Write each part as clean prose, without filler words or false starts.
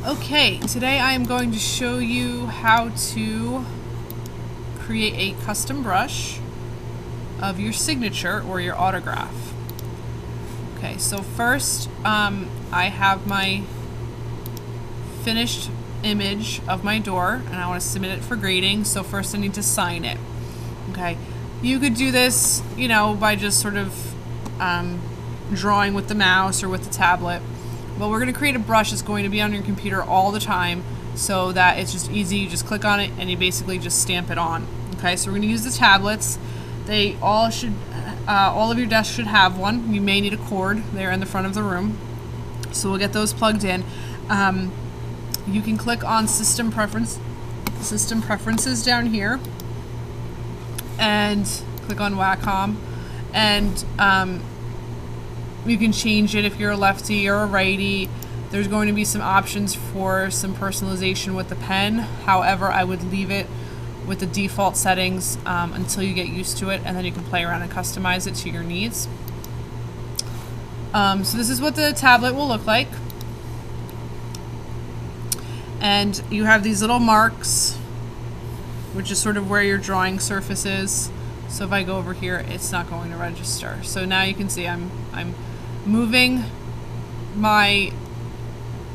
Okay, today I am going to show you how to create a custom brush of your signature or your autograph. Okay, so first I have my finished image of my door and I want to submit it for grading, so first I need to sign it. Okay, you could do this, you know, by just sort of drawing with the mouse or with the tablet. But we're going to create a brush that's going to be on your computer all the time so that it's just easy. You just click on it and you basically just stamp it on. Okay, so we're going to use the tablets. They all should, all of your desks should have one. You may need a cord there in the front of the room. So we'll get those plugged in. You can click on System Preferences down here and click on Wacom, and you can change it if you're a lefty or a righty. There's going to be some options for some personalization with the pen. However, I would leave it with the default settings until you get used to it, and then you can play around and customize it to your needs. So this is what the tablet will look like. And you have these little marks, which is sort of where your drawing surface is. So if I go over here, it's not going to register. So now you can see I'm moving my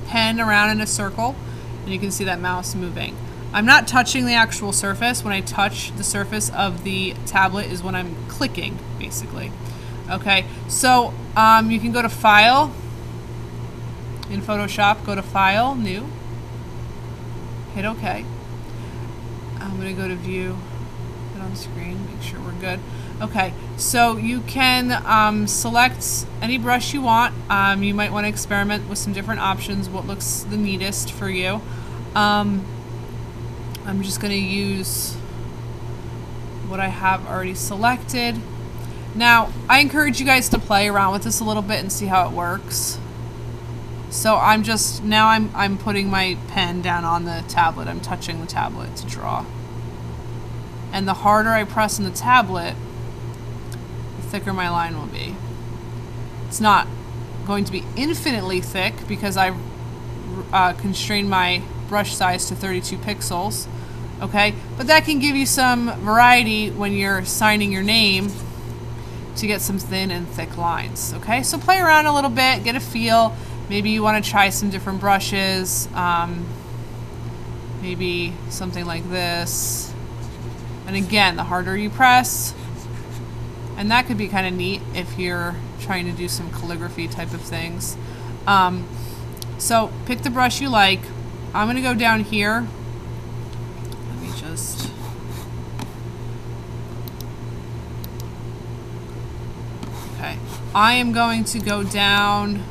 pen around in a circle, and you can see that mouse moving. I'm not touching the actual surface. When I touch the surface of the tablet is when I'm clicking, basically. Okay, so you can go to File in Photoshop, go to File, New, hit OK. I'm going to go to View, put on screen, make sure we're good. Okay, so you can select any brush you want. You might want to experiment with some different options, what looks the neatest for you. I'm just going to use what I have already selected. Now, I encourage you guys to play around with this a little bit and see how it works. So I'm putting my pen down on the tablet. I'm touching the tablet to draw. And the harder I press on the tablet, the thicker my line will be. It's not going to be infinitely thick because I constrained my brush size to 32 pixels. Okay, but that can give you some variety when you're signing your name to get some thin and thick lines. Okay, so play around a little bit, get a feel. Maybe you want to try some different brushes. Maybe something like this. And again, the harder you press, and that could be kind of neat if you're trying to do some calligraphy type of things. So pick the brush you like. I'm going to go down here. Let me just... Okay. I am going to go down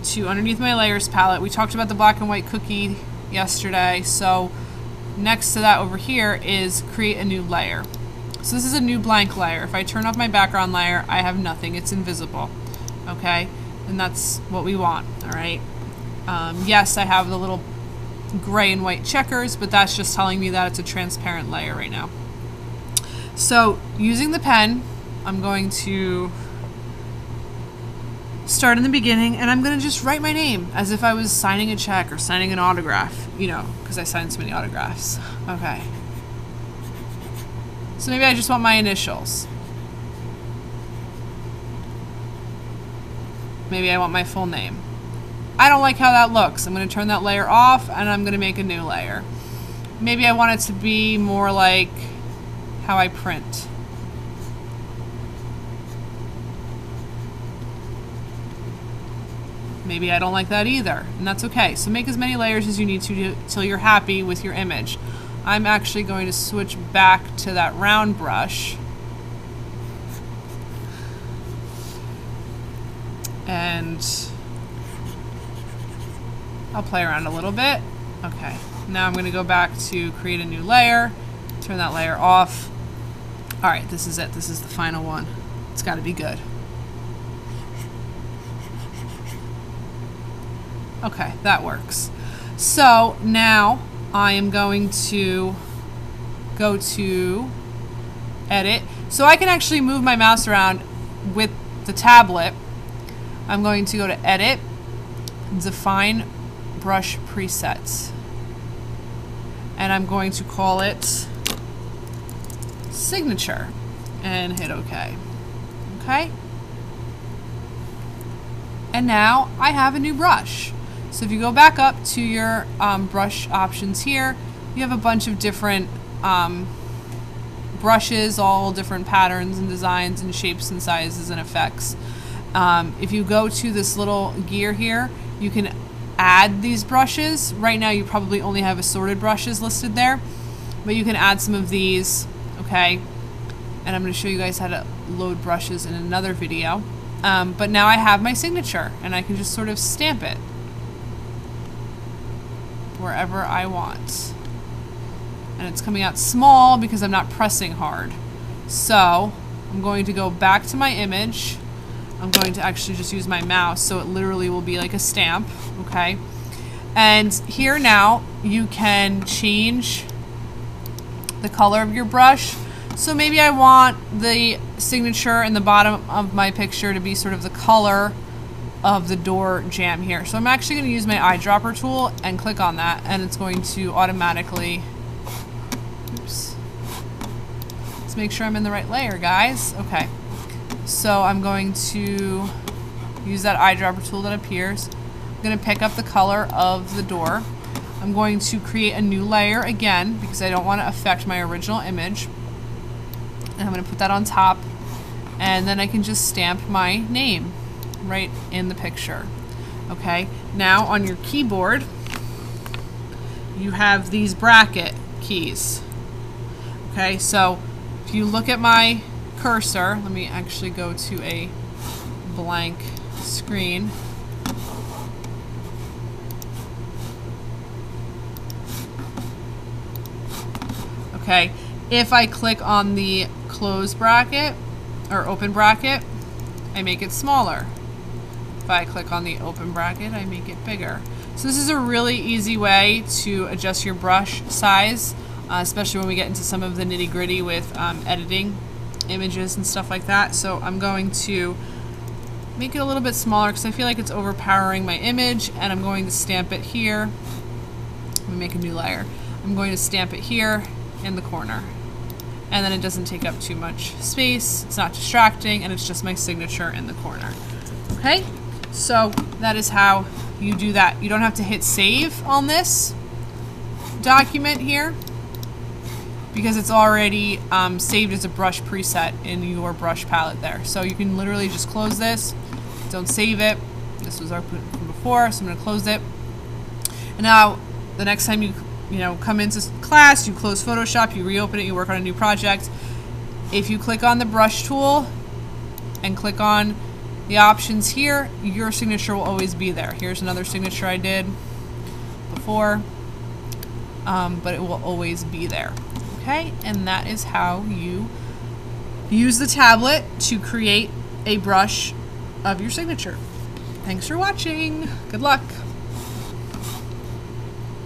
to underneath my layers palette. We talked about the black and white cookie yesterday, so next to that over here is create a new layer. So this is a new blank layer. If I turn off my background layer, I have nothing. It's invisible. Okay? And that's what we want. Alright? Yes, I have the little gray and white checkers, but that's just telling me that it's a transparent layer right now. So using the pen, I'm going to start in the beginning, and I'm going to just write my name as if I was signing a check or signing an autograph, you know, because I signed so many autographs. Okay. So maybe I just want my initials. Maybe I want my full name. I don't like how that looks. I'm going to turn that layer off, and I'm going to make a new layer. Maybe I want it to be more like how I print. Maybe I don't like that either, and that's okay. So make as many layers as you need to till you're happy with your image. I'm actually going to switch back to that round brush. And I'll play around a little bit. Okay, now I'm going to go back to create a new layer, turn that layer off. Alright, this is it. This is the final one. It's got to be good. Okay, that works. So now I am going to go to Edit. So I can actually move my mouse around with the tablet. I'm going to go to Edit, Define brush preset. And I'm going to call it Signature and hit OK. Okay? And now I have a new brush. So if you go back up to your brush options here, you have a bunch of different brushes, all different patterns and designs and shapes and sizes and effects. If you go to this little gear here, you can add these brushes. Right now you probably only have assorted brushes listed there, but you can add some of these, okay? And I'm going to show you guys how to load brushes in another video. But now I have my signature and I can just sort of stamp it wherever I want. And it's coming out small because I'm not pressing hard. So I'm going to go back to my image. I'm going to actually just use my mouse so it literally will be like a stamp, okay? And here now you can change the color of your brush. So maybe I want the signature in the bottom of my picture to be sort of the color of the door jamb here. So I'm actually going to use my eyedropper tool and click on that, and it's going to automatically, oops, let's make sure I'm in the right layer, guys. Okay, so I'm going to use that eyedropper tool that appears. I'm going to pick up the color of the door. I'm going to create a new layer again because I don't want to affect my original image. And I'm going to put that on top, and then I can just stamp my name right in the picture. Okay, now on your keyboard you have these bracket keys. Okay, so if you look at my cursor, let me actually go to a blank screen. Okay, if I click on the close bracket or open bracket, I make it smaller. If I click on the open bracket, I make it bigger. So this is a really easy way to adjust your brush size, especially when we get into some of the nitty-gritty with editing images and stuff like that. So I'm going to make it a little bit smaller because I feel like it's overpowering my image, and I'm going to stamp it here. Let me make a new layer. I'm going to stamp it here in the corner. And then it doesn't take up too much space, it's not distracting, and it's just my signature in the corner. Okay, so that is how you do that. You don't have to hit save on this document here because it's already saved as a brush preset in your brush palette there. So you can literally just close this, don't save it. This was our from before, so I'm going to close it. And now the next time you come into class, you close Photoshop, you reopen it, you work on a new project. If you click on the brush tool and click on the options here, your signature will always be there. Here's another signature I did before, but it will always be there. Okay, and that is how you use the tablet to create a brush of your signature. Thanks for watching. Good luck.